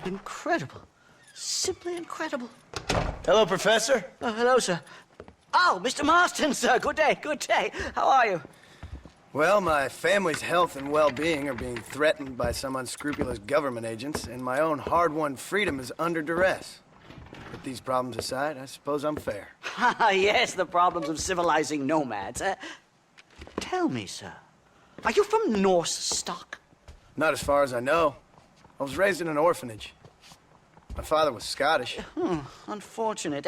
Incredible. Simply incredible. Hello, Professor. Hello, sir. Oh, Mr. Marston, sir. Good day, good day. How are you? Well, my family's health and well-being are being threatened by some unscrupulous government agents, and my own hard-won freedom is under duress. Put these problems aside, I suppose I'm fair. Yes, the problems of civilizing nomads. Tell me, sir, are you from Norse stock? Not as far as I know. I was raised in an orphanage. My father was Scottish. Unfortunate.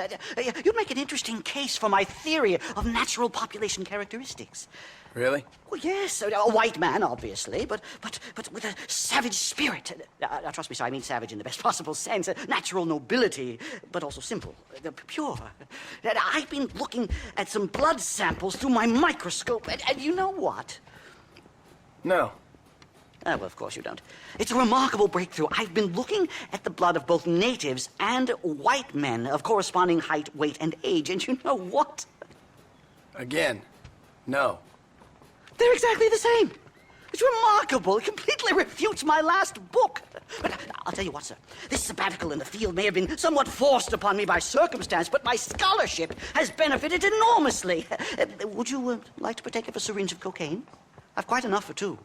You'd make an interesting case for my theory of natural population characteristics. Really? Well, yes, a white man, obviously, but with a savage spirit. Trust me, sir, I mean savage in the best possible sense. Natural nobility, but also simple, pure. I've been looking at some blood samples through my microscope, and you know what? No. Well, of course you don't. It's a remarkable breakthrough. I've been looking at the blood of both natives and white men of corresponding height, weight, and age, and you know what? Again, no. They're exactly the same. It's remarkable. It completely refutes my last book. But I'll tell you what, sir. This sabbatical in the field may have been somewhat forced upon me by circumstance, but my scholarship has benefited enormously. Would you like to partake of a syringe of cocaine? I've quite enough for two.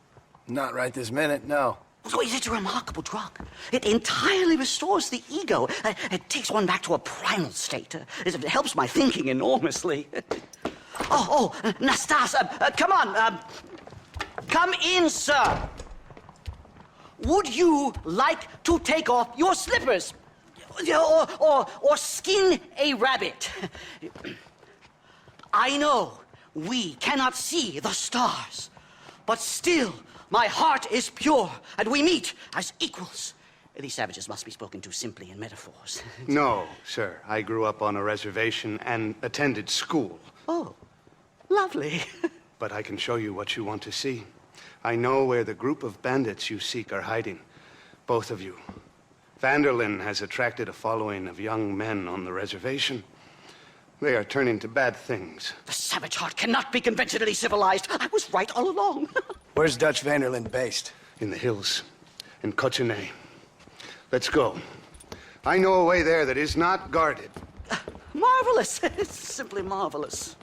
Not right this minute, no. So it's a remarkable drug. It entirely restores the ego. It takes one back to a primal state. It helps my thinking enormously. Nastas, come on. Come in, sir. Would you like to take off your slippers? Or skin a rabbit? I know we cannot see the stars, but still my heart is pure, and we meet as equals. These savages must be spoken to simply in metaphors. No, sir. I grew up on a reservation and attended school. Oh, lovely. But I can show you what you want to see. I know where the group of bandits you seek are hiding. Both of you. Vanderlyn has attracted a following of young men on the reservation. They are turning to bad things. The savage heart cannot be conventionally civilized. I was right all along. Where's Dutch Vanderlyn based? In the hills, in Cochene. Let's go. I know a way there that is not guarded. Marvelous. It's simply marvelous.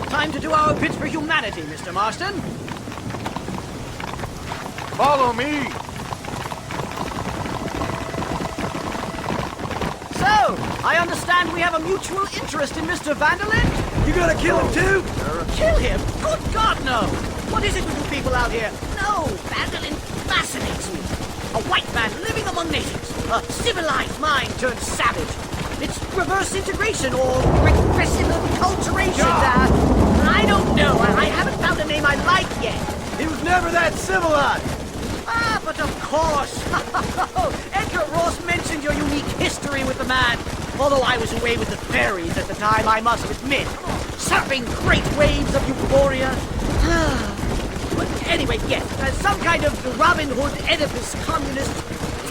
Time to do our bit for humanity, Mr. Marston. Follow me. So, I understand we have a mutual interest in Mr. Vanderlyn? You gonna kill him too? Kill him? Good God, no! What is it with you people out here? No, Vanderlyn fascinates me. A white man living among natives. A civilized mind turned savage. It's reverse integration or regressive acculturation. I don't know. I haven't found a name I like yet. He was never that civilized. Ah, but of course. Edgar Ross mentioned your unique history with the man. Although I was away with the fairies at the time, I must admit. Surfing great waves of euphoria. But anyway, yes, some kind of Robin Hood, Oedipus, communist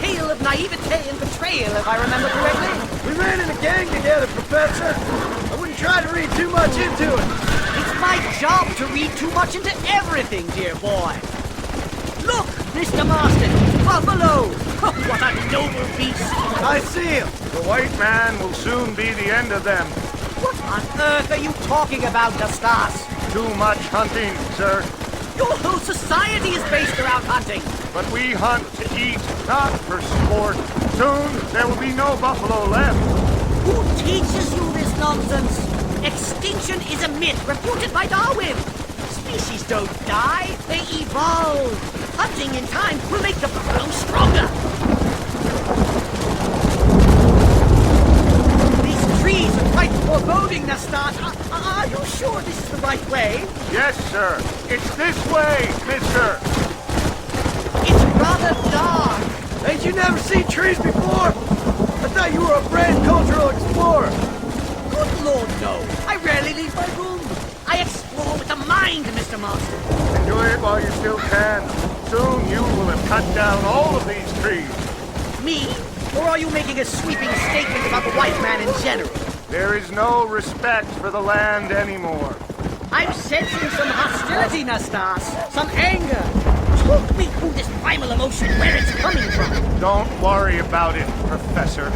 tale of naivete and betrayal, if I remember correctly. We ran in a gang together, Professor. I wouldn't try to read too much into it. It's my job to read too much into everything, dear boy. Look, Mr. Marston, buffalo! What a noble beast! I see him. The white man will soon be the end of them. What on earth are you talking about, Nastas? Too much hunting, sir. Your whole society is based around hunting. But we hunt to eat, not for sport. Soon there will be no buffalo left. Who teaches you this nonsense? Extinction is a myth refuted by Darwin. Species don't die, they evolve. Hunting in time will make the buffalo stronger. These trees are quite foreboding, Nastas. Are you sure this is the right way? Yes, sir. It's this way, mister. It's rather dark. Ain't you never seen trees before? I thought you were a brand cultural explorer. Good Lord, no. I rarely leave my room. I explore with the mind, Mr. Marston. Enjoy it while you still can. Soon you will have cut down all of these trees. Me? Or are you making a sweeping statement about the white man in general? There is no respect for the land anymore. I'm I'm sensing some hostility, Nastas. Some anger. Talk me through this primal emotion, where it's coming from. Don't worry about it, Professor.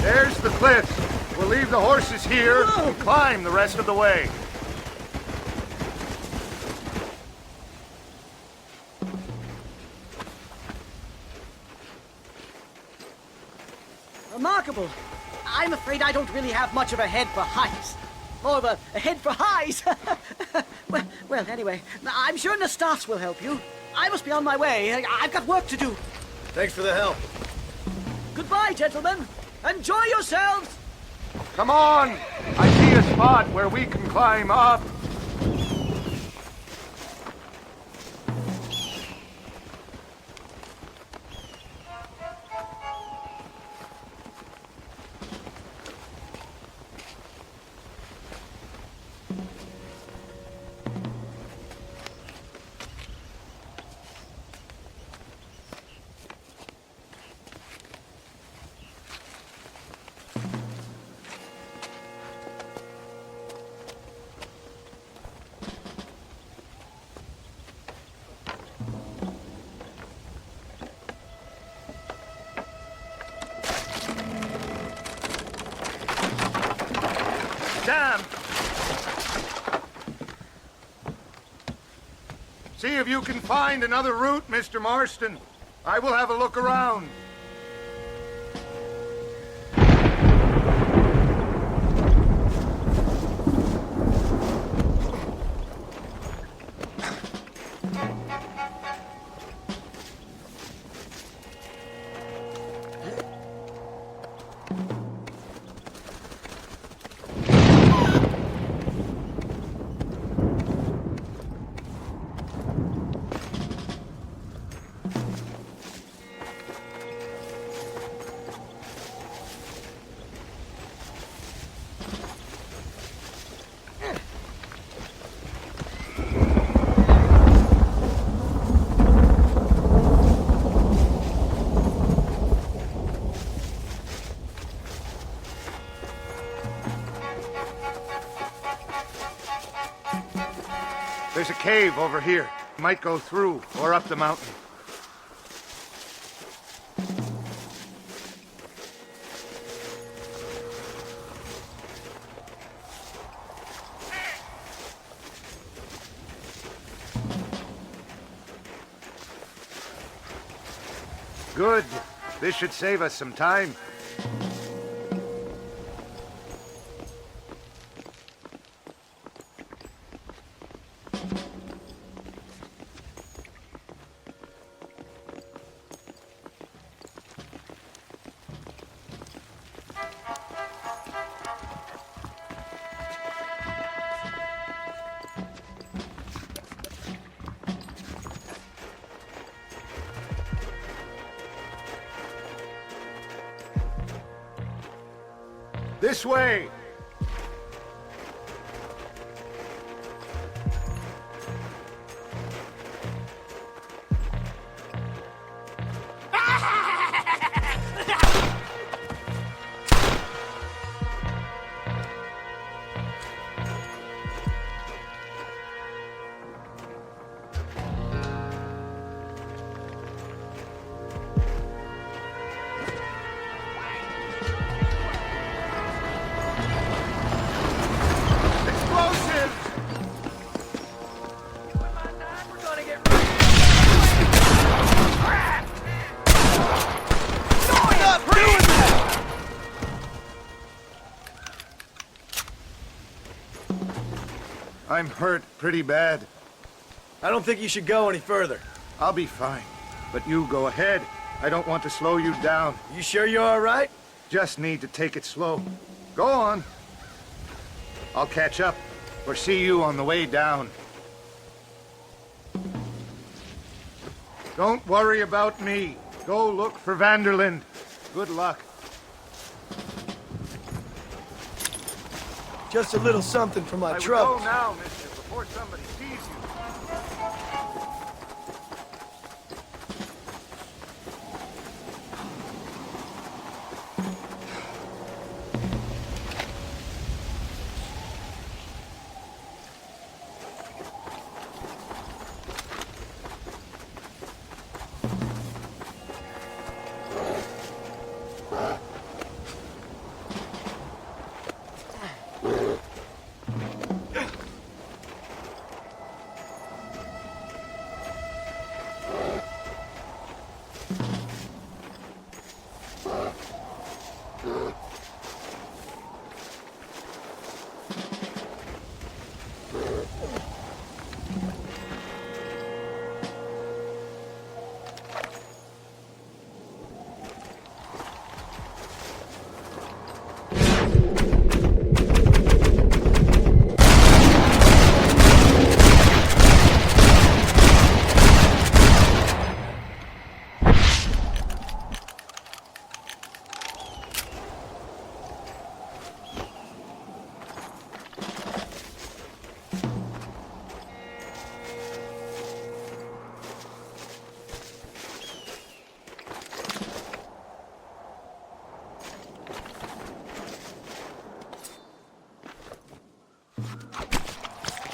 There's the cliffs. We'll leave the horses here and climb the rest of the way. Remarkable. I'm afraid I don't really have much of a head for heights. More of a head for highs. well, anyway, I'm sure Nastas will help you. I must be on my way. I've got work to do. Thanks for the help. Goodbye, gentlemen. Enjoy yourselves. Come on! I see a spot where we can climb up. Damn! See if you can find another route, Mr. Marston. I will have a look around. There's a cave over here. Might go through or up the mountain. Good. This should save us some time. This way! I'm hurt pretty bad. I don't think you should go any further. I'll be fine. But you go ahead. I don't want to slow you down. You sure you're all right? Just need to take it slow. Go on. I'll catch up or see you on the way down. Don't worry about me. Go look for Vanderlyn. Good luck. Just a little something for my I would troubles. go now, mister, before somebody sees you.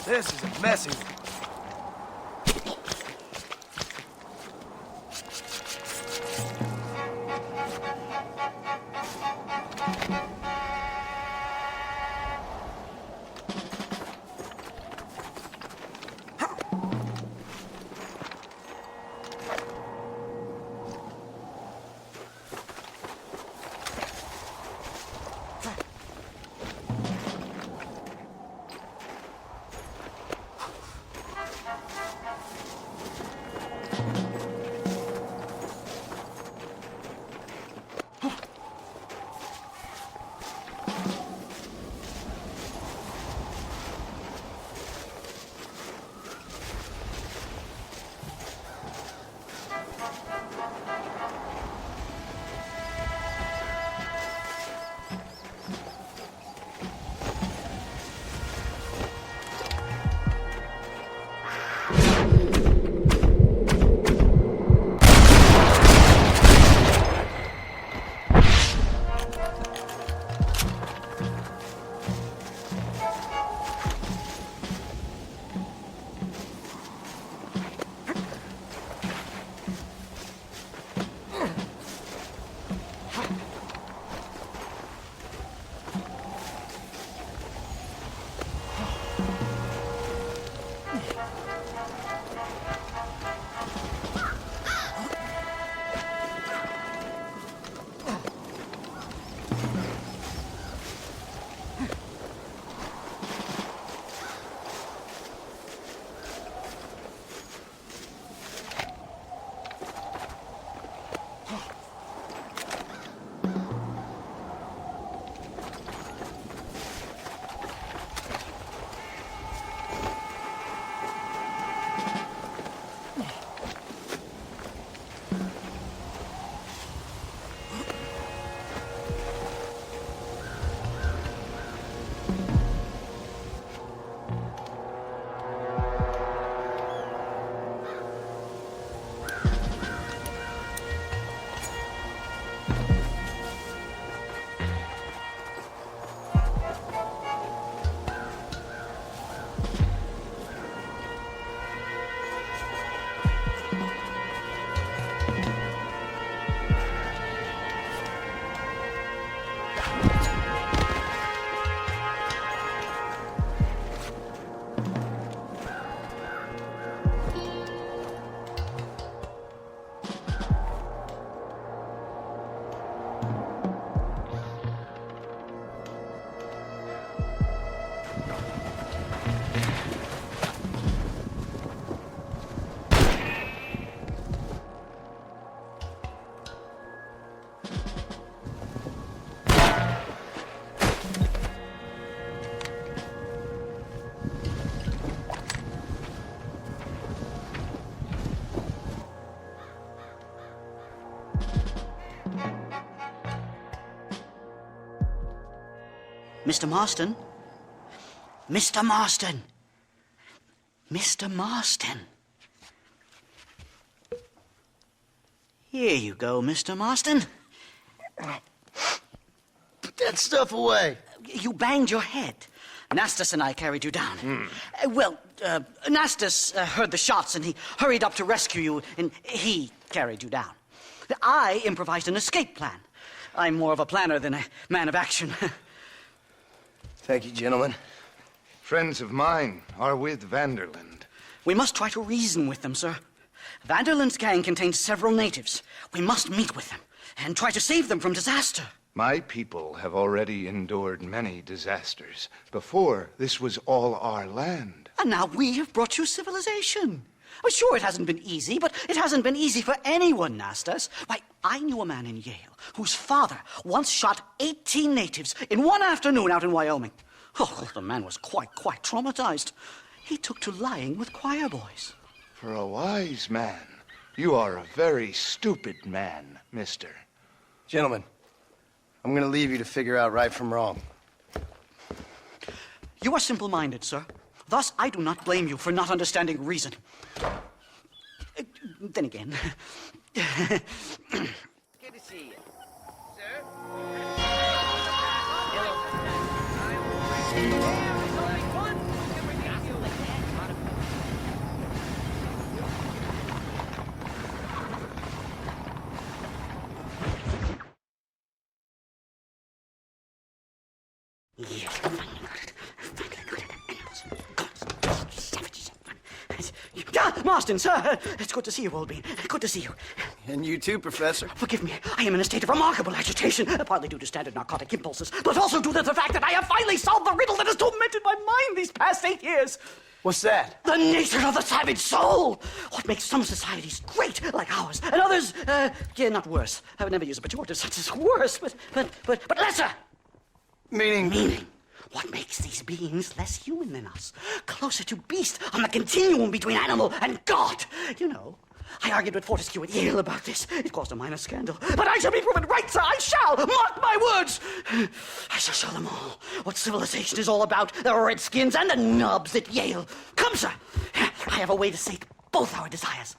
This is a messy one. Mr. Marston? Mr. Marston! Mr. Marston! Here you go, Mr. Marston. Put that stuff away. You banged your head. Nastas and I carried you down. Nastas heard the shots and he hurried up to rescue you, and he carried you down. I improvised an escape plan. I'm more of a planner than a man of action. Thank you, gentlemen. Friends of mine are with Vanderland. We must try to reason with them, sir. Vanderland's gang contains several natives. We must meet with them and try to save them from disaster. My people have already endured many disasters. Before, this was all our land. And now we have brought you civilization. Well, sure, it hasn't been easy, but it hasn't been easy for anyone, Nastas. Why, I knew a man in Yale whose father once shot 18 natives in one afternoon out in Wyoming. Oh, the man was quite traumatized. He took to lying with choir boys. For a wise man, you are a very stupid man, mister. Gentlemen, I'm gonna leave you to figure out right from wrong. You are simple-minded, sir. Thus, I do not blame you for not understanding reason. Then again... Good to see you. Sir? Marston, sir, it's good to see you, old bean. Good to see you. And you too, Professor. Forgive me, I am in a state of remarkable agitation, partly due to standard narcotic impulses, but also due to the fact that I have finally solved the riddle that has tormented my mind these past 8 years. What's that? The nature of the savage soul! What makes some societies great, like ours, and others, not worse. I would never use a pejorative such as worse, but lesser! Meaning? What makes these beings less human than us? Closer to beast on the continuum between animal and God. You know, I argued with Fortescue at Yale about this. It caused a minor scandal. But I shall be proven right, sir. I shall. Mark my words. I shall show them all what civilization is all about. The redskins and the nubs at Yale. Come, sir. I have a way to sate both our desires.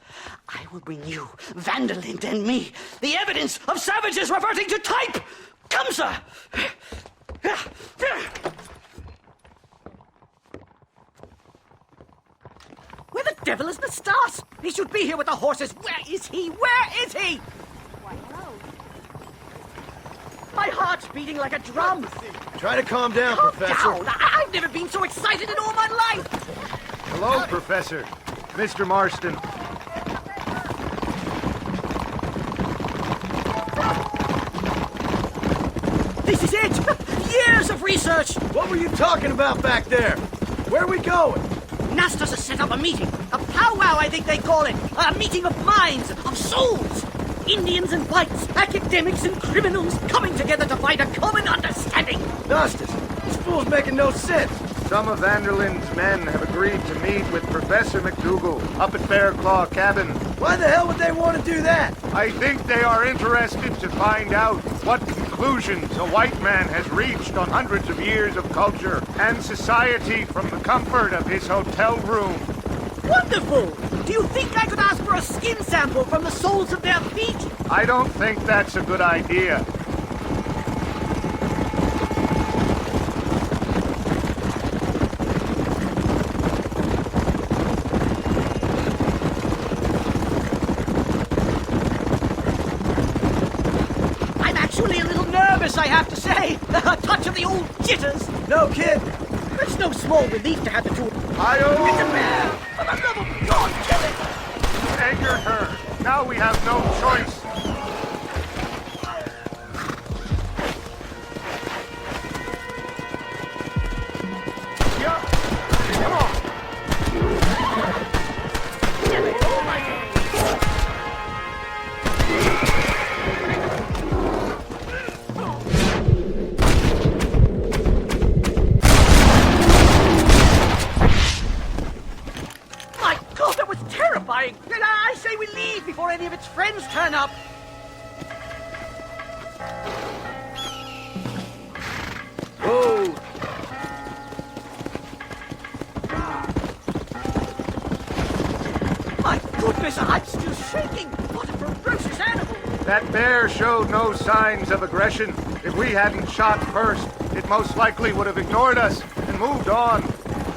I will bring you, Vanderland and me, the evidence of savages reverting to type. Come, sir. Where the devil is Nastas? He should be here with the horses. Where is he? Where is he? Why, hello. My heart's beating like a drum. Try to calm down, Calm Professor. down. I've never been so excited in all my life. Hello, Professor. Mr. Marston. This is it. Years of research. What were you talking about back there? Where are we going? Nastas has set up a meeting. A powwow, I think they call it. A meeting of minds, of souls. Indians and whites, academics and criminals coming together to find a common understanding. Nastas, this fool's making no sense. Some of Vanderland's men have agreed to meet with Professor McDougal up at Bear Claw Cabin. Why the hell would they want to do that? I think they are interested to find out what conclusions a white man has reached on hundreds of years of culture and society from the comfort of his hotel room. Wonderful! Do you think I could ask for a skin sample from the soles of their feet? I don't think that's a good idea. I have to say. A touch of the old jitters. No kid. It's no small relief to have the two. It's a I bear! For the love of God, kill it! angered her. Now we have no choice. Yeah. Come on. I say we leave before any of its friends turn up. Whoa, That bear showed no signs of aggression. If we hadn't shot first, it most likely would have ignored us and moved on.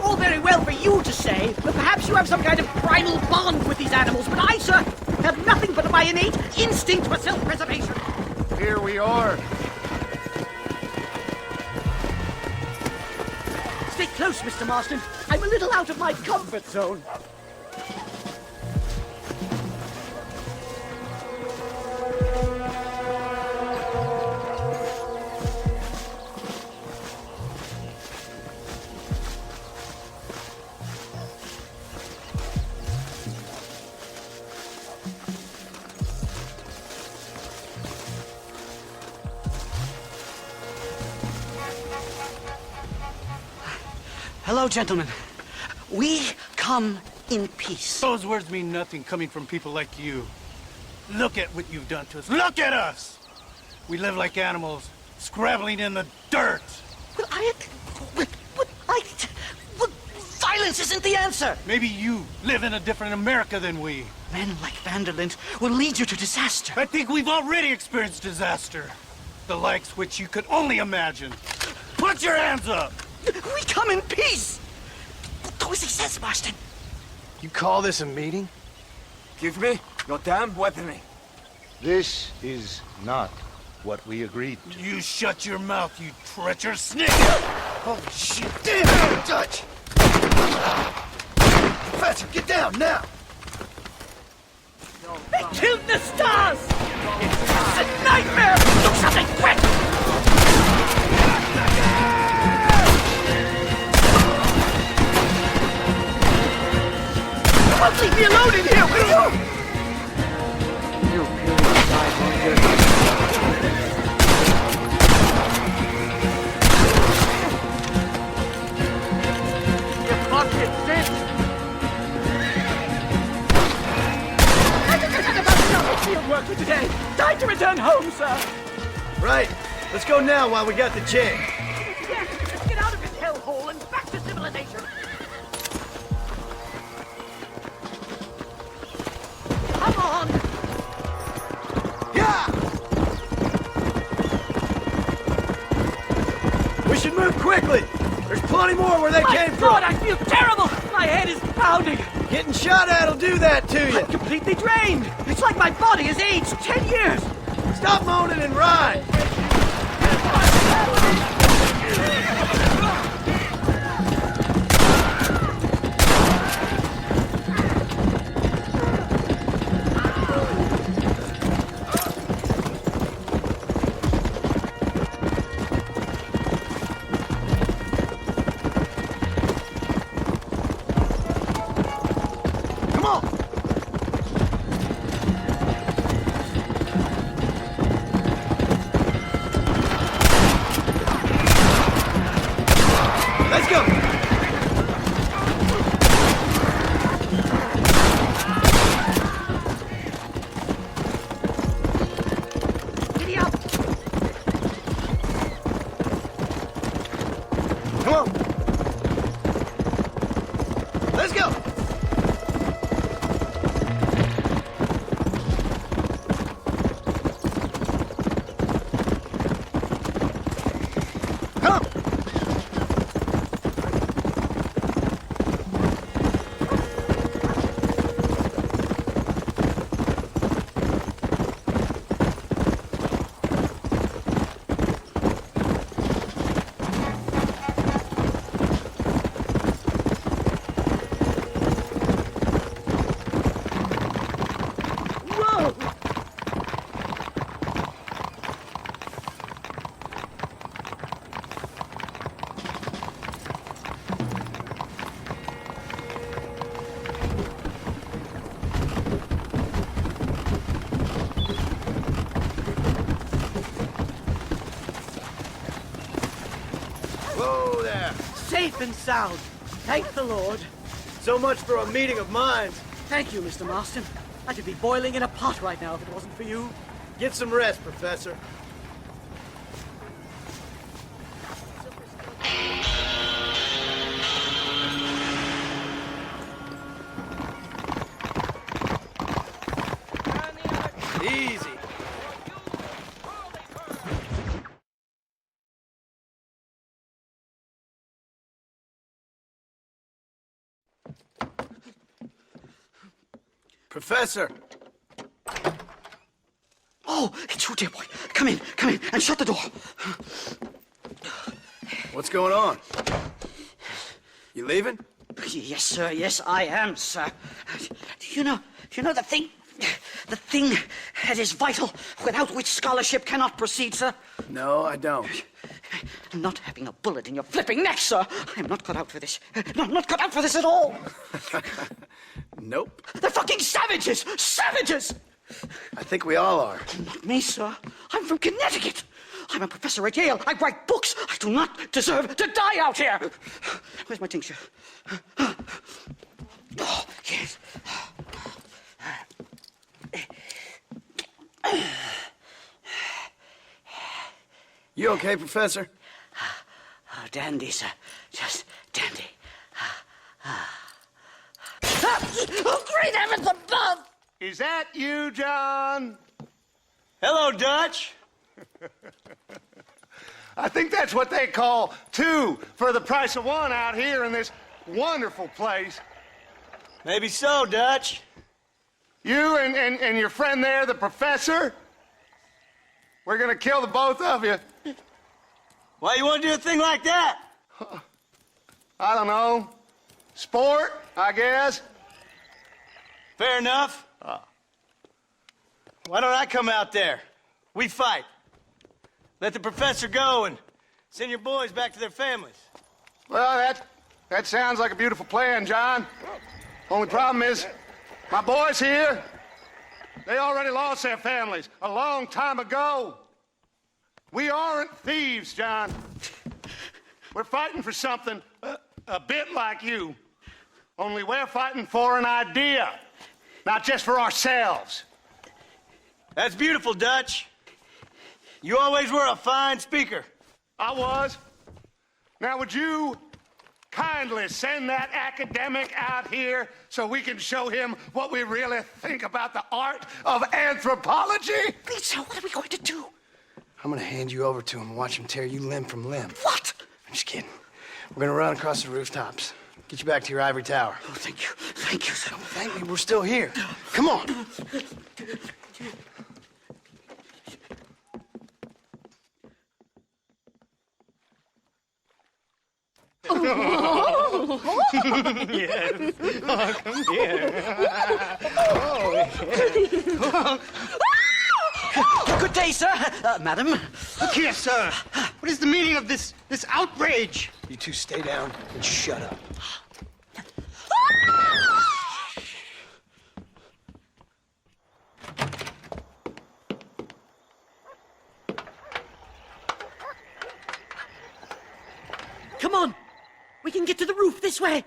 All very well for you to say, but perhaps you have some kind of primal bond with these animals, but I, sir, have nothing but my innate instinct for self-preservation. Here we are. Stay close, Mr. Marston. I'm a little out of my comfort zone. Hello, gentlemen. We come in peace. Those words mean nothing coming from people like you. Look at what you've done to us. Look at us! We live like animals, scrabbling in the dirt. But violence isn't the answer. Maybe you live in a different America than we. Men like van der Linde will lead you to disaster. I think we've already experienced disaster. The likes which you could only imagine. Put your hands up! We come in peace. Do as he says, Marston. You call this a meeting? Give me your damn weaponry. This is not what we agreed to. You shut your mouth, you treacherous snake! Holy shit! Damn, out of touch! Professor, get down now! They killed the stars! It's a nightmare! Do something quick! Don't leave me alone in here, will you? You fucking sense! I think I had about enough of field work for today. Time to return home, sir. Right. Let's go now while we got the chance. Yes, let's get out of this hellhole and back to civilization. Come on! Yeah! We should move quickly. There's plenty more where they My came God, from. I feel terrible! My head is pounding! Getting shot at'll do that to you. I'm completely drained! It's like my body has aged 10 years! Stop moaning and ride. Come on. Let's go. Giddy up! Come on. Let's go. Come. Whoa! Whoa there. Safe and sound. Thank the Lord. So much for a meeting of minds. Thank you, Mr. Marston. I could be boiling in a pot right now if it wasn't for you. Get some rest, Professor. Easy. Professor! Oh, it's you, dear boy. Come in, and shut the door. What's going on? You leaving? Yes, sir. Yes, I am, sir. You know the thing that is vital, without which scholarship cannot proceed, sir? No, I don't. Not having a bullet in your flipping neck, sir. I'm not cut out for this. No, I'm not cut out for this at all. Nope. They're fucking savages! Savages! I think we all are. Not me, sir. I'm from Connecticut. I'm a professor at Yale. I write books. I do not deserve to die out here. Where's my tincture? Oh, yes. You okay, Professor? Oh, dandy, sir. Just dandy. Oh, great heavens above! Is that you, John? Hello, Dutch. I think that's what they call two for the price of one out here in this wonderful place. Maybe so, Dutch. You and your friend there, the professor, we're gonna kill the both of you. Why you want to do a thing like that? I don't know. Sport, I guess. Fair enough. Why don't I come out there? We fight. Let the professor go and send your boys back to their families. Well, that sounds like a beautiful plan, John. Only problem is, my boys here, they already lost their families a long time ago. We aren't thieves, John. We're fighting for something a bit like you. Only we're fighting for an idea, not just for ourselves. That's beautiful, Dutch. You always were a fine speaker. I was. Now, would you kindly send that academic out here so we can show him what we really think about the art of anthropology? Please, sir, what are we going to do? I'm gonna hand you over to him and watch him tear you limb from limb. What? I'm just kidding. We're gonna run across the rooftops. Get you back to your ivory tower. Oh, thank you. Thank you, sir. Thank me, we're still here. Come on. Yes. Oh, come here. Good day, sir. Madam. Look here, sir. What is the meaning of this outrage? You two stay down and shut up. Come on! We can get to the roof this way!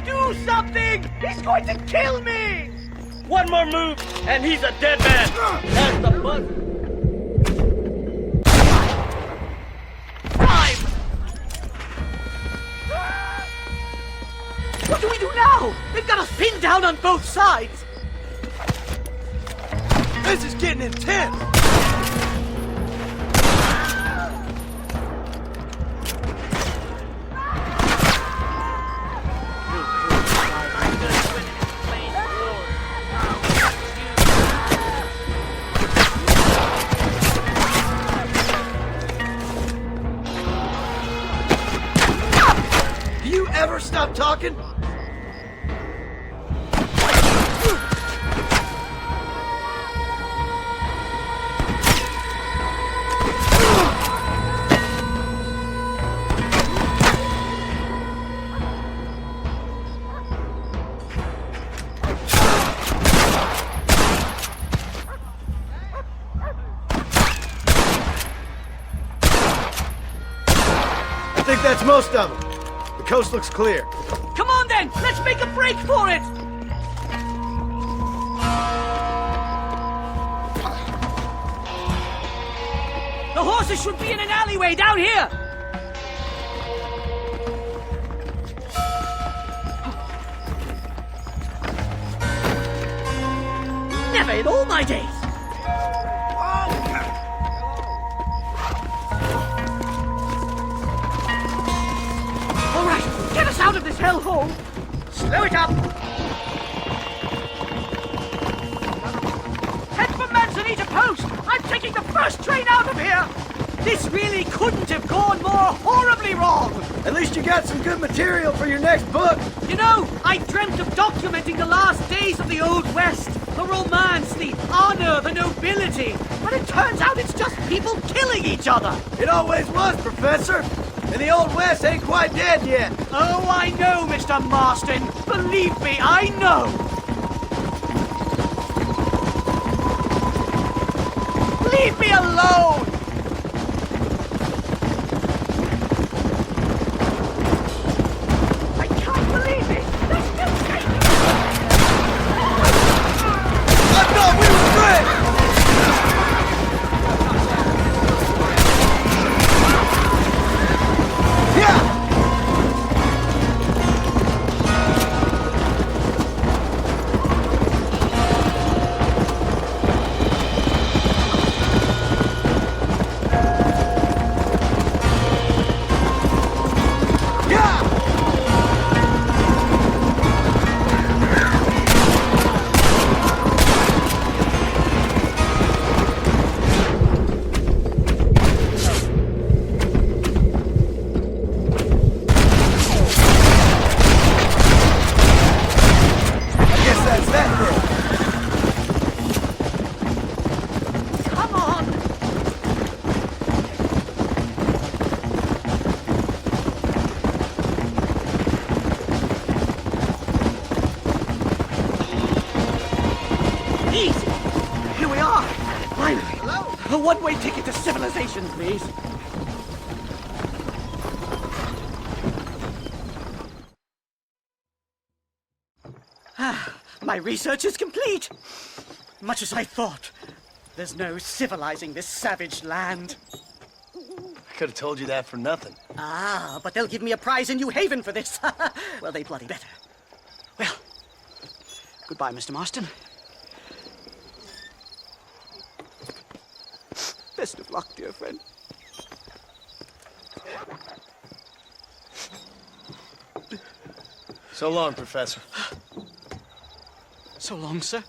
Do something! He's going to kill me! One more move, and he's a dead man. That's the buzz. 5! What do we do now? They've got us pinned down on both sides! This is getting intense. Do you ever stop talking? I think that's most of them. The coast looks clear. Come on then! Let's make a break for it! The horses should be in an alleyway down here! Never in all my days! hellhole. Slow it up. Head for Manzanita Post. I'm taking the first train out of here. This really couldn't have gone more horribly wrong. At least you got some good material for your next book. You know, I dreamt of documenting the last days of the Old West. The romance, the honor, the nobility. But it turns out it's just people killing each other. It always was, Professor. And the Old West ain't quite dead yet. Oh, I know, Mr. Marston. Believe me, I know. Leave me alone! I can't believe it! They're still taking I thought we were friends! Yeah! Come on! Easy! Here we are! Finally! Hello? A one-way ticket to civilization, please. My research is complete. Much as I thought. There's no civilizing this savage land. I could have told you that for nothing. Ah, but they'll give me a prize in New Haven for this. Well, they bloody better. Well, goodbye, Mr. Marston. Best of luck, dear friend. So long, Professor. So long, sir.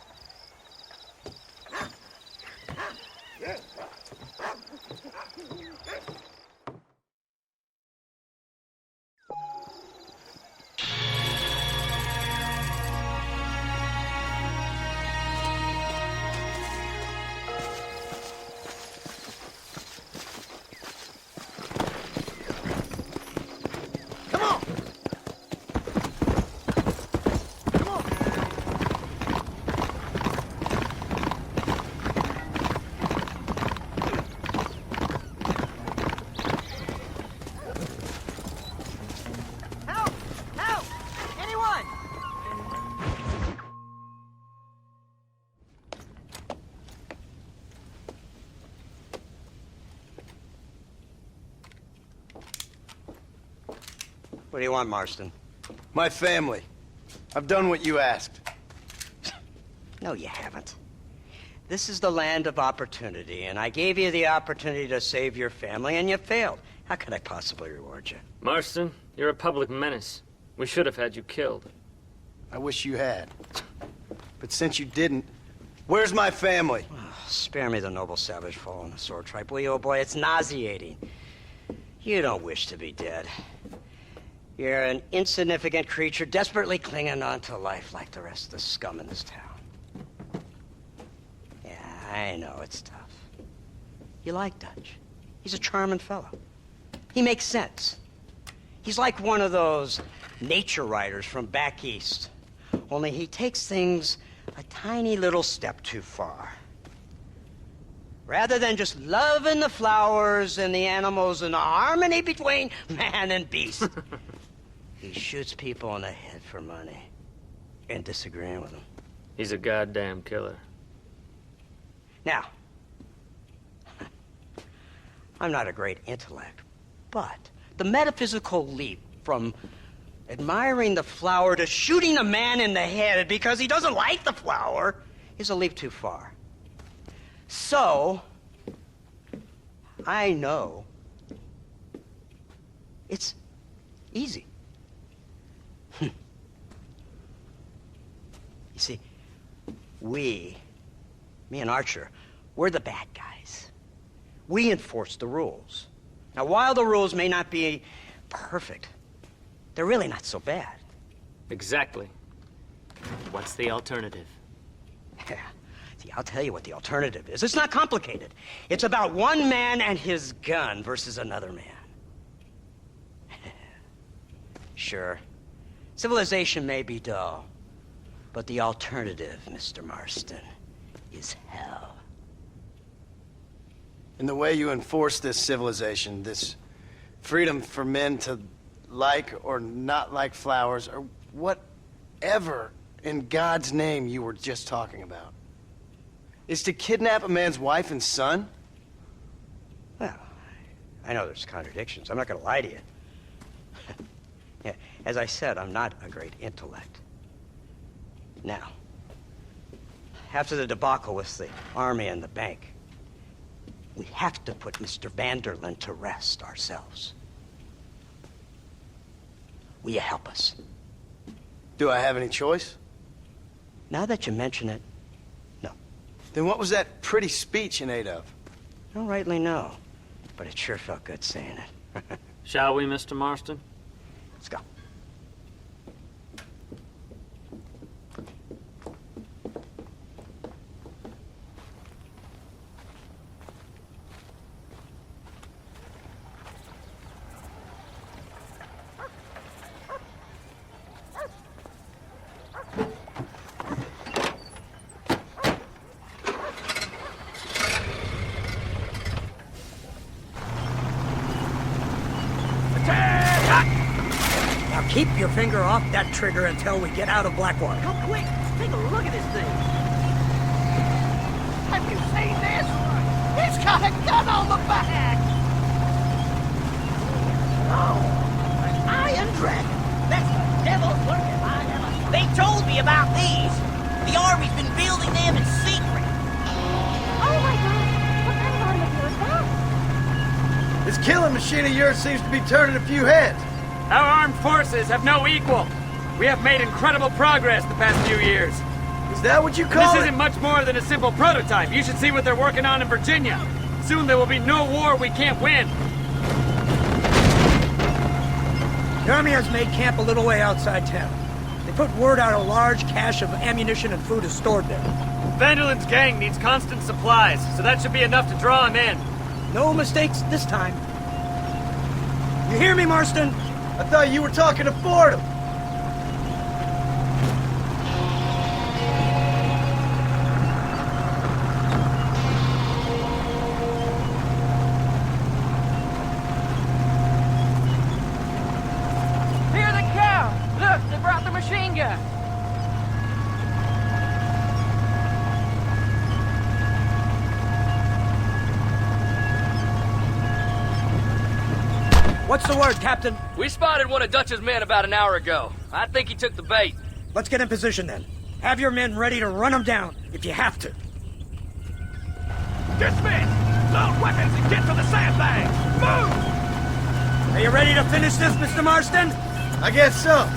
What do you want, Marston? My family. I've done what you asked. No, you haven't. This is the land of opportunity, and I gave you the opportunity to save your family, and you failed. How could I possibly reward you? Marston, you're a public menace. We should have had you killed. I wish you had. But since you didn't, where's my family? Oh, spare me the noble savage fall on the sword tripe, will you, old boy? It's nauseating. You don't wish to be dead. You're an insignificant creature desperately clinging on to life like the rest of the scum in this town. Yeah, I know it's tough. You like Dutch. He's a charming fellow. He makes sense. He's like one of those nature writers from back east. Only he takes things a tiny little step too far. Rather than just loving the flowers and the animals and the harmony between man and beast, he shoots people in the head for money and disagreeing with them. He's a goddamn killer. Now, I'm not a great intellect, but the metaphysical leap from admiring the flower to shooting a man in the head because he doesn't like the flower is a leap too far. So, I know it's easy. See, me and Archer, we're the bad guys. We enforce the rules. Now, while the rules may not be perfect, they're really not so bad. Exactly. What's the alternative? Yeah. See, I'll tell you what the alternative is. It's not complicated. It's about one man and his gun versus another man. Sure, civilization may be dull, but the alternative, Mr. Marston, is hell. And the way you enforce this civilization, this freedom for men to like or not like flowers, or whatever in God's name you were just talking about, is to kidnap a man's wife and son? Well, I know there's contradictions. I'm not going to lie to you. Yeah, as I said, I'm not a great intellect. Now, after the debacle with the army and the bank, we have to put Mr. Vanderlyn to rest ourselves. Will you help us? Do I have any choice? Now that you mention it, no. Then what was that pretty speech in aid of? I don't rightly know, but it sure felt good saying it. Shall we, Mr. Marston? Let's go. Keep your finger off that trigger until we get out of Blackwater. Come quick, take a look at this thing. Have you seen this? It's got a gun on the back. Oh, an iron dragon. That's the devil's work if I ever saw. They told me about these. The Army's been building them in secret. Oh my God! What kind of automobile is that? This killing machine of yours seems to be turning a few heads. Our armed forces have no equal. We have made incredible progress the past few years. Is that what you call This isn't much more than a simple prototype. You should see what they're working on in Virginia. Soon there will be no war we can't win. The Army has made camp a little way outside town. They put word out a large cache of ammunition and food is stored there. Vanderlyn's gang needs constant supplies, so that should be enough to draw him in. No mistakes this time. You hear me, Marston? I thought you were talking to Fordham. Here they come! Look, they brought the machine gun! What's the word, Captain? We spotted one of Dutch's men about an hour ago. I think he took the bait. Let's get in position then. Have your men ready to run them down if you have to. Dismiss! Load weapons and get to the sandbags! Move! Are you ready to finish this, Mr. Marston? I guess so.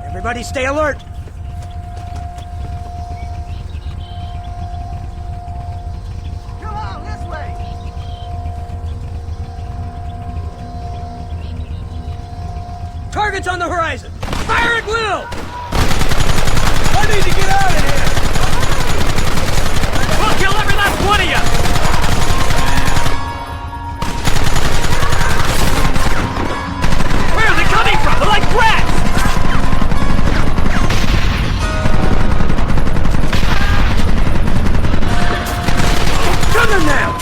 Everybody stay alert. Targets on the horizon! Fire at will! I need to get out of here! We'll kill every last one of you! Where are they coming from? They're like rats! Kill them now!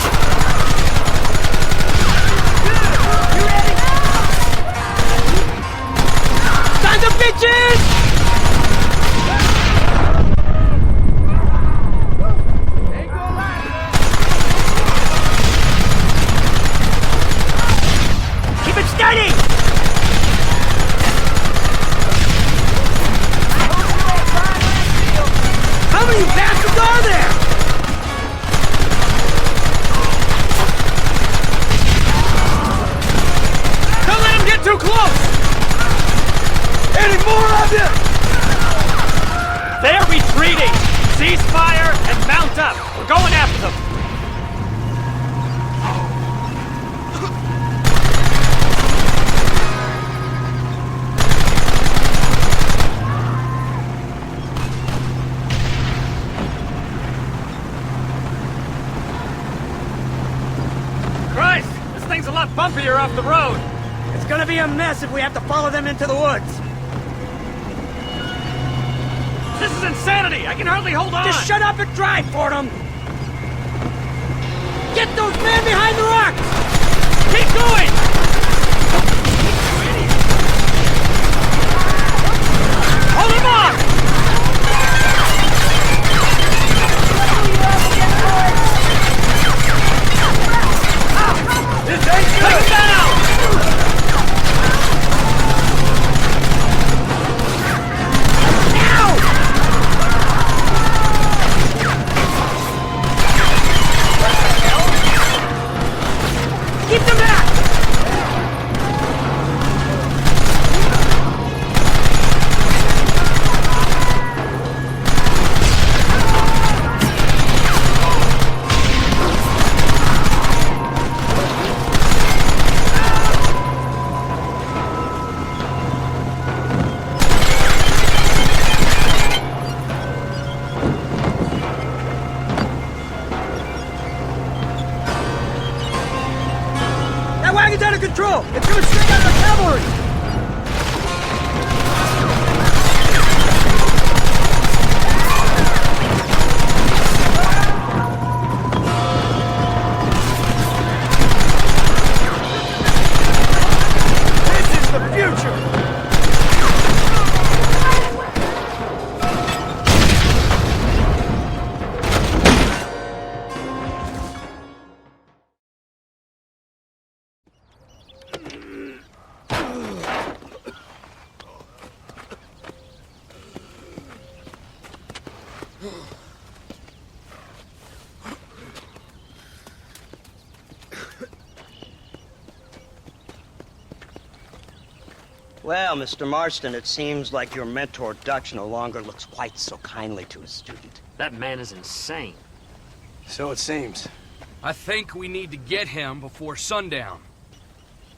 The bitches! Keep it steady! How many bastards are there? have you! They're retreating! Cease fire and mount up! We're going after them! Christ! This thing's a lot bumpier off the road! It's gonna be a mess if we have to follow them into the woods. This is insanity! I can hardly hold on! Just shut up and drive, Fordham! Get those men behind the rocks! Keep going! Hold them off! This ain't good! Take them down! Keep them back! That wagon's out of control! It's coming straight out of the cavalry! This is the future! Well, Mr. Marston, it seems like your mentor Dutch no longer looks quite so kindly to his student. That man is insane. So it seems. I think we need to get him before sundown.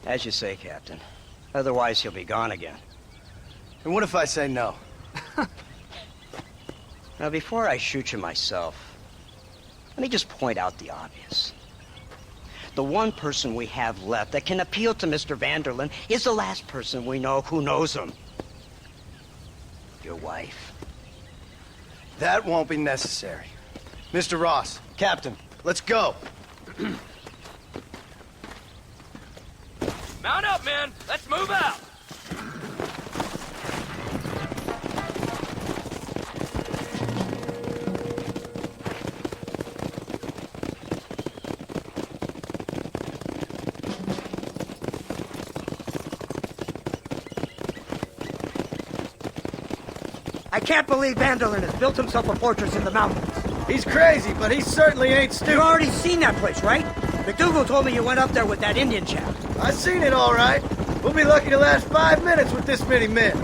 As you say, Captain. Otherwise, he'll be gone again. And what if I say no? Now, before I shoot you myself, let me just point out the obvious. The one person we have left that can appeal to Mr. Vanderlyn is the last person we know who knows him. Your wife. That won't be necessary. Mr. Ross, Captain, let's go. Mount up, men! Let's move out! I can't believe Vanderlyn has built himself a fortress in the mountains. He's crazy, but he certainly ain't You've stupid. already seen that place, right? McDougal told me you went up there with that Indian chap. I seen it all right. We'll be lucky to last 5 minutes with this many men.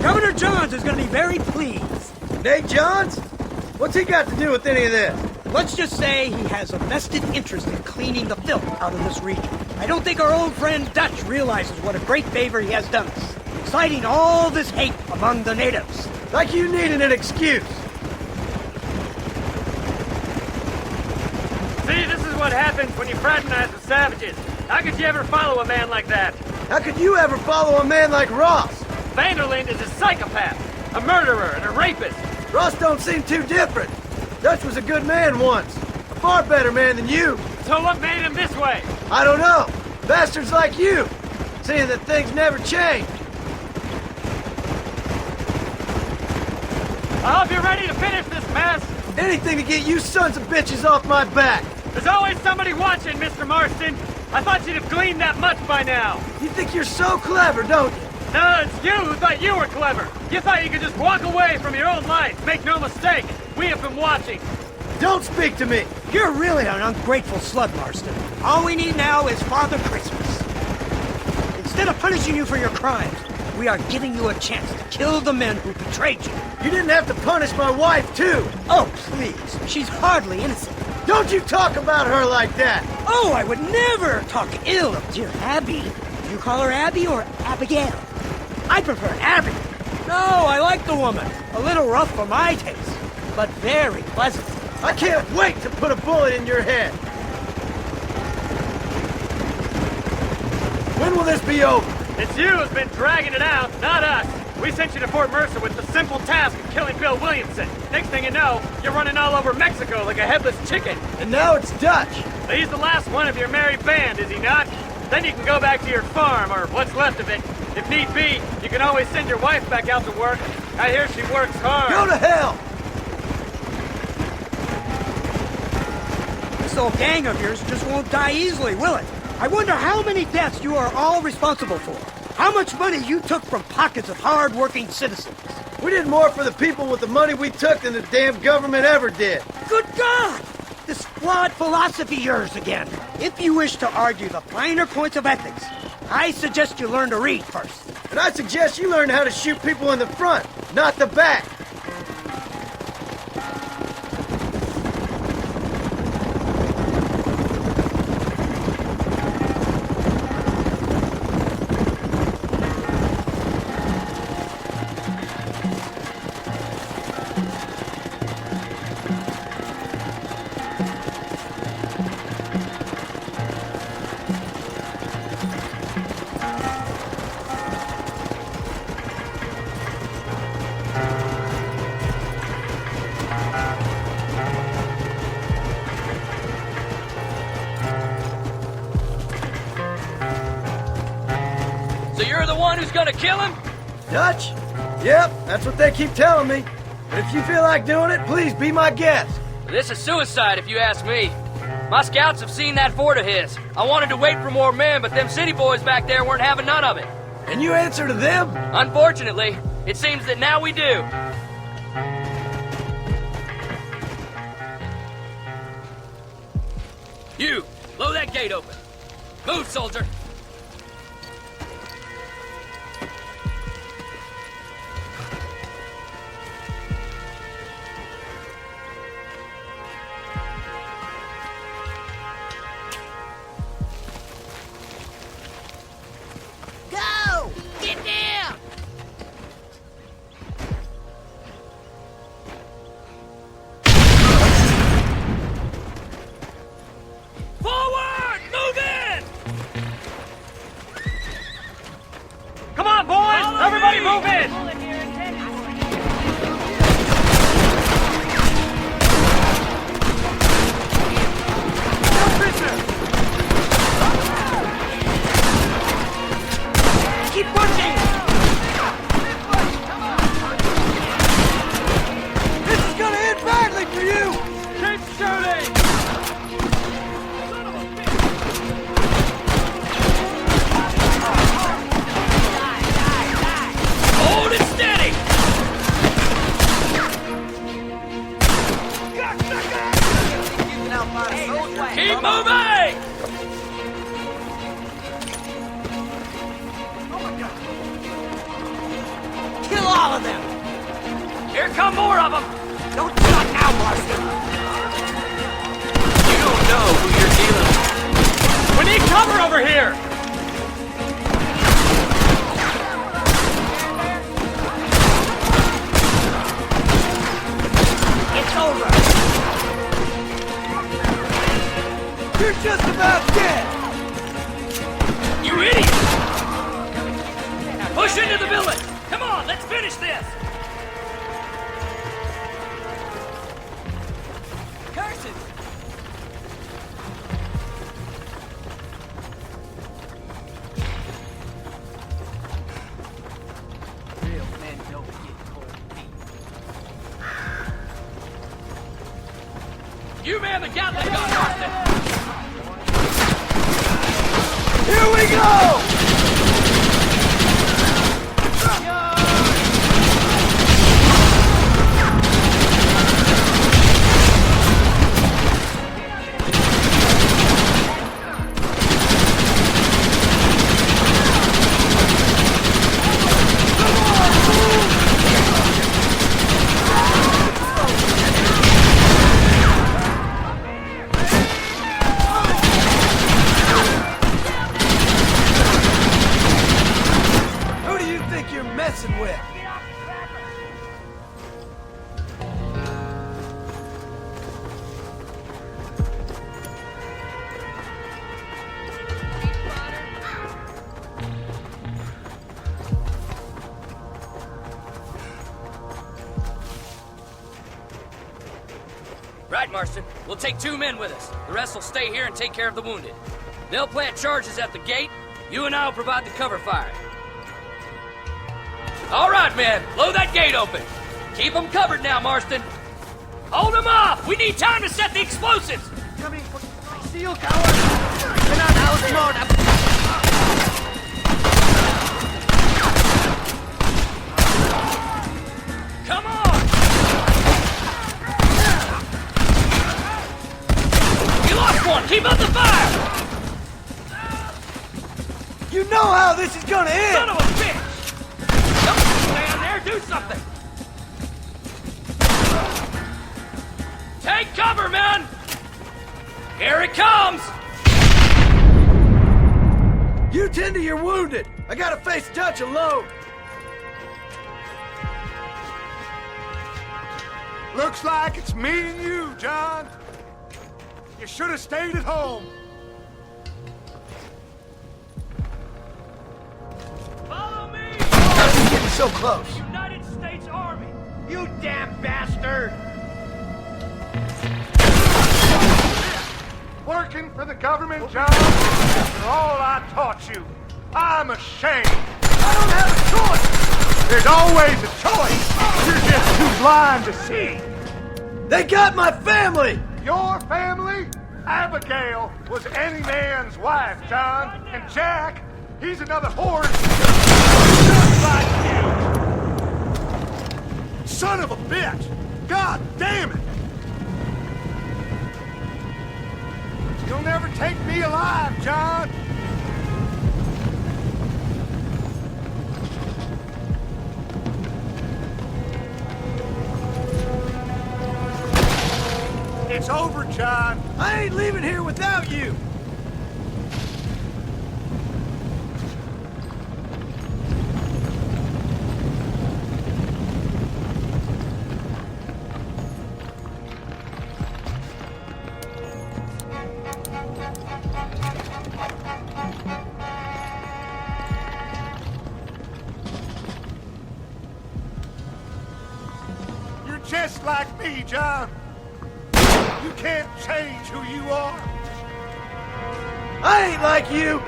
Governor Johns is going to be very pleased. Nate Johns? What's he got to do with any of this? Let's just say he has a vested interest in cleaning the filth out of this region. I don't think our old friend Dutch realizes what a great favor he has done us, inciting all this hate among the natives. Like you needed an excuse. See, this is what happens when you fraternize with savages. How could you ever follow a man like that? How could you ever follow a man like Ross? Vanderlyn is a psychopath, a murderer, and a rapist. Ross don't seem too different. Dutch was a good man once. A far better man than you. So what made him this way? I don't know. Bastards like you. Seeing that things never change. I hope you're ready to finish this mess. Anything to get you sons of bitches off my back. There's always somebody watching, Mr. Marston. I thought you'd have gleaned that much by now. You think you're so clever, don't you? No, it's you who thought you were clever. You thought you could just walk away from your own life. Make no mistake, we have been watching. Don't speak to me. You're really an ungrateful slut, Marston. All we need now is Father Christmas. Instead Instead of punishing you for your crimes, we are giving you a chance to kill the men who betrayed you. You didn't have to punish my wife, too! Oh, please. She's hardly innocent. Don't you talk about her like that! Oh, I would never talk ill of dear Abby. Do you call her Abby or Abigail? I prefer Abby. No, I like the woman. A little rough for my taste, but very pleasant. I can't wait to put a bullet in your head! When will this be over? It's you who's been dragging it out, not us. We sent you to Fort Mercer with the simple task of killing Bill Williamson. Next thing you know, you're running all over Mexico like a headless chicken. And now it's Dutch. He's the last one of your merry band, is he not? Then you can go back to your farm, or what's left of it. If need be, you can always send your wife back out to work. I hear she works hard. Go to hell! This old gang of yours just won't die easily, will it? I wonder how many deaths you are all responsible for. How much money you took from pockets of hard-working citizens. We did more for the people with the money we took than the damn government ever did. Good God! This flawed philosophy of yours again. If you wish to argue the finer points of ethics, I suggest you learn to read first. And I suggest you learn how to shoot people in the front, not the back. So you're the one who's gonna kill him? Dutch? Yep, that's what they keep telling me. But if you feel like doing it, please be my guest. This is suicide, if you ask me. My scouts have seen that fort of his. I wanted to wait for more men, but them city boys back there weren't having none of it. And you answer to them? Unfortunately, it seems that now we do. You, blow that gate open. Move, soldier. Go! Get down! Forward! Move in! Come on, boys! Follow Everybody me! move in! Keep punching! This is gonna end badly for you! Keep shooting! Hold it steady! Keep moving! Kill all of them! Here come more of them! Don't stop now, Marston! You don't know who you're dealing with. We need cover over here! It's over! You're just about dead! You idiot! Push into the village! Come on, let's finish this! Curses! Real men don't get cold feet. You man the Gatling gun, Marston! Here we go! right, Marston. We'll take 2 men with us. The rest will stay here and take care of the wounded. They'll plant charges at the gate. You and I will provide the cover fire. All right, men. Blow that gate open. Keep them covered now, Marston. Hold them off! We need time to set the explosives! Coming for seal, coward! We're not outlawed. Come on! You lost one! Keep up the fire! You know how this is gonna end! Son of a bitch! Don't stand there! Do something! Take cover, men! Here it comes! You tend to your wounded! I gotta face Dutch alone! Looks like it's me and you, John. You should have stayed at home. Follow me! You're getting so close. United States Army! You damn bastard! Working for the government, John? After all I taught you, I'm ashamed. I don't have a choice! There's always a choice. You're just too blind to see. They got my family! Your family? Abigail was any man's wife, John. And Jack, he's another horse just like you. Son of a bitch! God damn it! You'll never take me alive, John. It's over, John. I ain't leaving here without you! You're just like me, John. You can't change who you are. I ain't like you!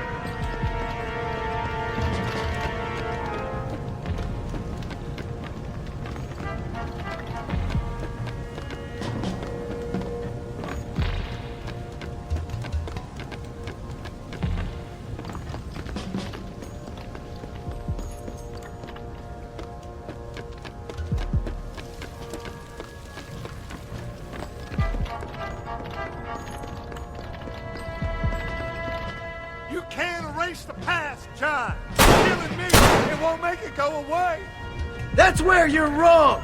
You can't erase the past, John. Killing me, it won't make it go away. That's where you're wrong!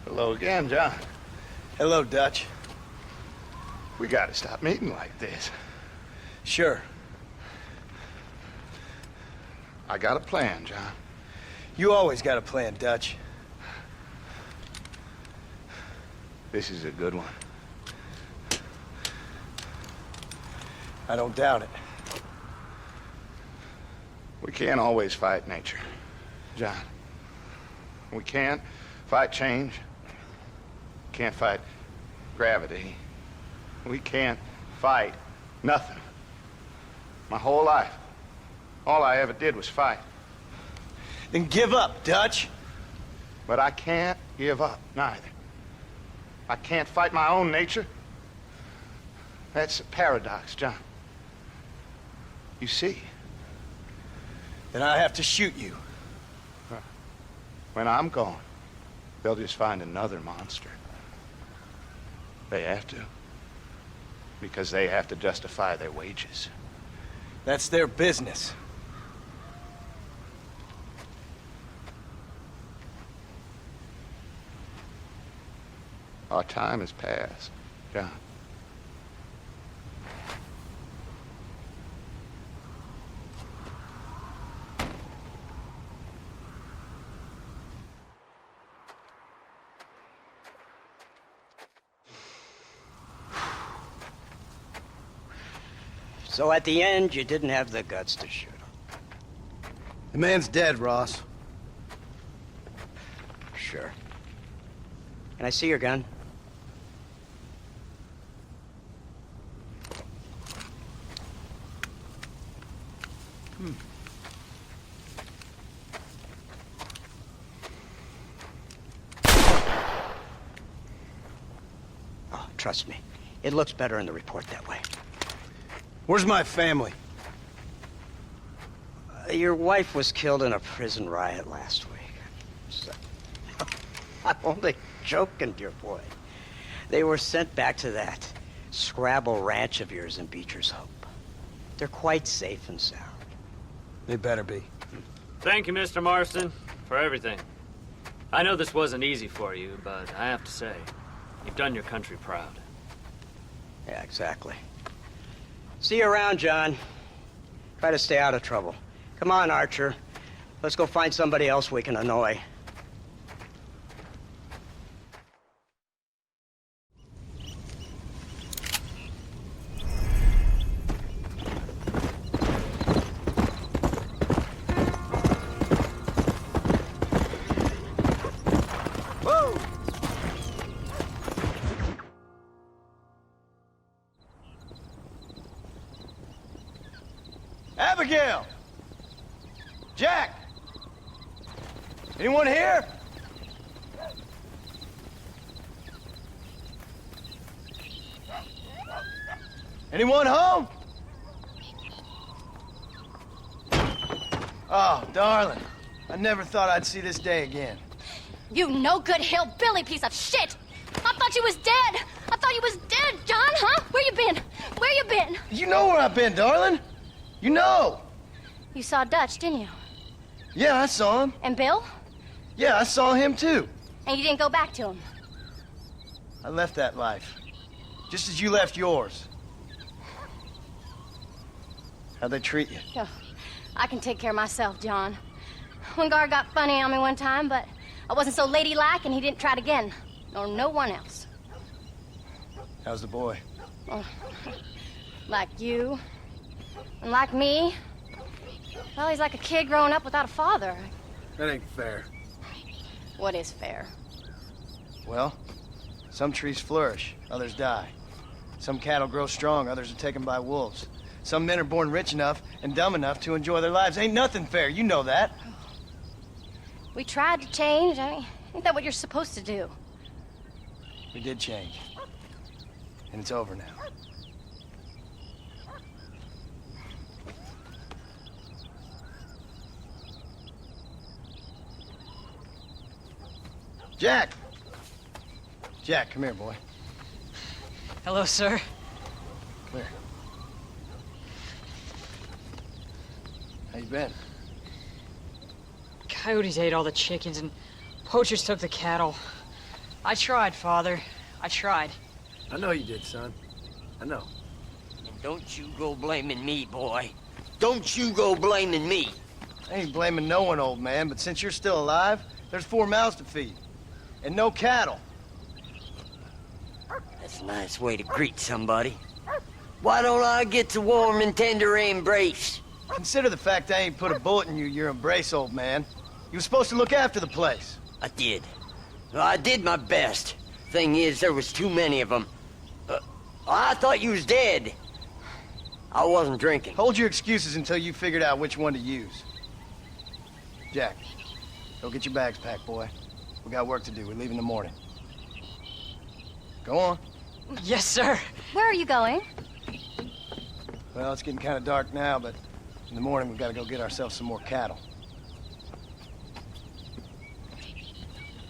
Hello again, John. Hello, Dutch. We gotta stop meeting like this. Sure. I got a plan, John. You always got a plan, Dutch. This is a good one. I don't doubt it. We can't always fight nature, John. We can't fight change. Can't fight gravity. We can't fight nothing. My whole life, all I ever did was fight. Then give up, Dutch. But I can't give up, neither. I can't fight my own nature. That's a paradox, John. You see? Then I have to shoot you. When I'm gone, they'll just find another monster. They have to. Because they have to justify their wages. That's their business. Our time has passed, John. So at the end, you didn't have the guts to shoot him. The man's dead, Ross. Sure. Can I see your gun? Oh, trust me. It looks better in the report that way. Where's my family? Your wife was killed in a prison riot last week. So, I'm only joking, dear boy. They were sent back to that Scrabble ranch of yours in Beecher's Hope. They're quite safe and sound. They better be. Thank you, Mr. Marston, for everything. I know this wasn't easy for you, but I have to say, you've done your country proud. Yeah, exactly. See you around, John. Try to stay out of trouble. Come on, Archer. Let's go find somebody else we can annoy. Abigail! Jack! Anyone here? Anyone home? Oh, darling. I never thought I'd see this day again. You no good hillbilly piece of shit! I thought you was dead! I thought you was dead, John, huh? Where you been? Where you been? You know where I've been, darling. You know. You saw Dutch, didn't you? Yeah, I saw him. And Bill? Yeah, I saw him too. And you didn't go back to him? I left that life. Just as you left yours. How'd they treat you? Oh, I can take care of myself, John. One guard got funny on me one time, but I wasn't so ladylike and he didn't try it again. Nor no one else. How's the boy? Oh, like you. And like me. Well, he's like a kid growing up without a father. That ain't fair. What is fair? Well, some trees flourish, others die. Some cattle grow strong, others are taken by wolves. Some men are born rich enough and dumb enough to enjoy their lives. Ain't nothing fair, you know that. We tried to change. I mean, ain't that what you're supposed to do? We did change. And it's over now. Jack! Jack, come here, boy. Hello, sir. Come here. How you been? Coyotes ate all the chickens and poachers took the cattle. I tried, Father. I tried. I know you did, son. I know. And don't you go blaming me, boy. Don't you go blaming me. I ain't blaming no one, old man, but since you're still alive, there's 4 mouths to feed. And no cattle. That's a nice way to greet somebody. Why don't I get the warm and tender embrace? Consider the fact I ain't put a bullet in your embrace, old man. You were supposed to look after the place. I did. I did my best. Thing is, there was too many of them. I thought you was dead. I wasn't drinking. Hold your excuses until you figured out which one to use. Jack, go get your bags packed, boy. We got work to do. We leave in the morning. Go on. Yes, sir. Where are you going? Well, it's getting kind of dark now, but in the morning we've got to go get ourselves some more cattle.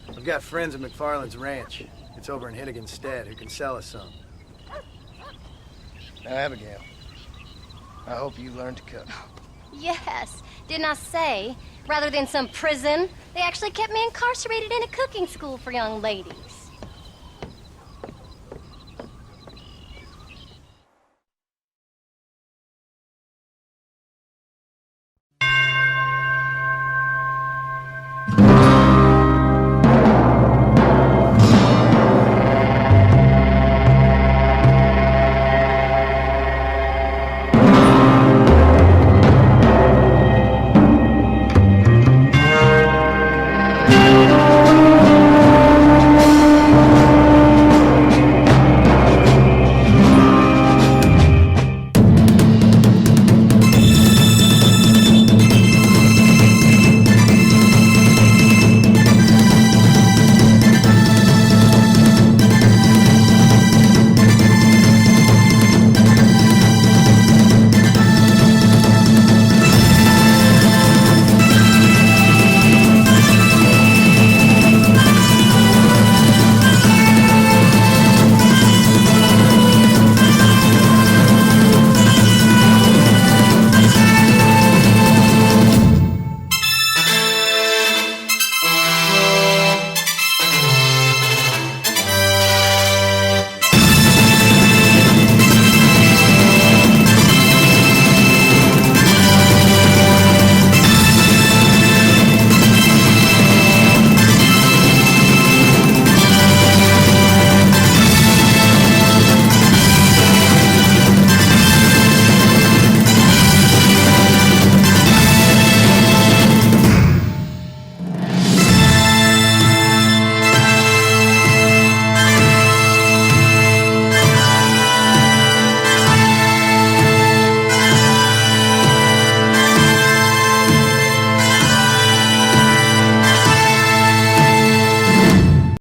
I've got friends at McFarland's ranch. It's over in Hittigan's Stead who can sell us some. Now, Abigail, I hope you learn to cook. Yes. Didn't I say, rather than some prison, they actually kept me incarcerated in a cooking school for young ladies.